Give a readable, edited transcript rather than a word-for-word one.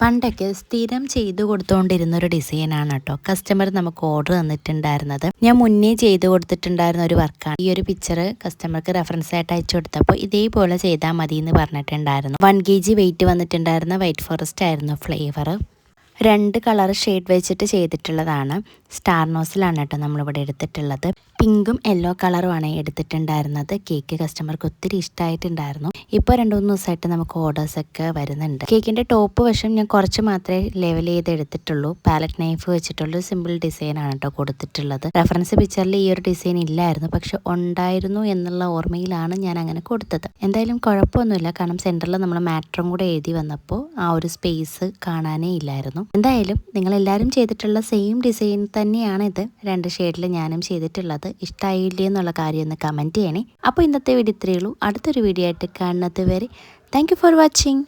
പണ്ടൊക്കെ സ്ഥിരം ചെയ്തു കൊടുത്തുകൊണ്ടിരുന്ന ഒരു ഡിസൈനാണ് കേട്ടോ കസ്റ്റമർ നമുക്ക് ഓർഡർ തന്നിട്ടുണ്ടായിരുന്നത്. ഞാൻ മുന്നേ ചെയ്തു കൊടുത്തിട്ടുണ്ടായിരുന്ന ഒരു വർക്കാണ്. ഈ ഒരു പിക്ചർ കസ്റ്റമർക്ക് റെഫറൻസ് ആയിട്ട് അയച്ചു കൊടുത്തപ്പോൾ ഇതേപോലെ ചെയ്താൽ മതി എന്ന് പറഞ്ഞിട്ടുണ്ടായിരുന്നു. 1 kg വെയിറ്റ് വന്നിട്ടുണ്ടായിരുന്ന വൈറ്റ് ഫോറസ്റ്റ് ആയിരുന്നു ഫ്ലേവർ. 2 കളർ ഷെയ്ഡ് വെച്ചിട്ട് ചെയ്തിട്ടുള്ളതാണ്. സ്റ്റാർ നോസിലാണ് കേട്ടോ നമ്മളിവിടെ എടുത്തിട്ടുള്ളത്. പിങ്കും യെല്ലോ കളറുമാണ് എടുത്തിട്ടുണ്ടായിരുന്നത്. കേക്ക് കസ്റ്റമർക്ക് ഒത്തിരി ഇഷ്ടമായിട്ടുണ്ടായിരുന്നു. ഇപ്പോൾ 2-3 ദിവസമായിട്ട് നമുക്ക് ഓർഡേഴ്സൊക്കെ വരുന്നുണ്ട്. കേക്കിൻ്റെ ടോപ്പ് വശം ഞാൻ കുറച്ച് മാത്രമേ ലെവൽ ചെയ്ത് എടുത്തിട്ടുള്ളൂ. പാലറ്റ് നൈഫ് വെച്ചിട്ടുള്ള സിമ്പിൾ ഡിസൈനാണ് കേട്ടോ കൊടുത്തിട്ടുള്ളത്. റെഫറൻസ് പിക്ചറിൽ ഈ ഒരു ഡിസൈൻ ഇല്ലായിരുന്നു, പക്ഷെ ഉണ്ടായിരുന്നു എന്നുള്ള ഓർമ്മയിലാണ് ഞാൻ അങ്ങനെ കൊടുത്തത്. എന്തായാലും കുഴപ്പമൊന്നുമില്ല, കാരണം സെൻറ്ററിൽ നമ്മൾ മാറ്ററും കൂടെ എഴുതി വന്നപ്പോൾ ആ ഒരു സ്പേസ് കാണാനേ ഇല്ലായിരുന്നു. എന്തായാലും നിങ്ങളെല്ലാവരും ചെയ്തിട്ടുള്ള സെയിം ഡിസൈൻ തന്നെയാണ് ഇത്. 2 ഷെയ്ഡിൽ ഞാനും ചെയ്തിട്ടുള്ളത്. ഇഷ്ടമായില്ലേ എന്നുള്ള കാര്യം ഒന്ന് കമൻറ്റ് ചെയ്യണേ. അപ്പോൾ ഇന്നത്തെ വീഡിയോ ഇത്രയേ ഉള്ളൂ. അടുത്തൊരു വീഡിയോ ആയിട്ട് കാണുന്നത് വരെ താങ്ക് യു ഫോർ വാച്ചിങ്.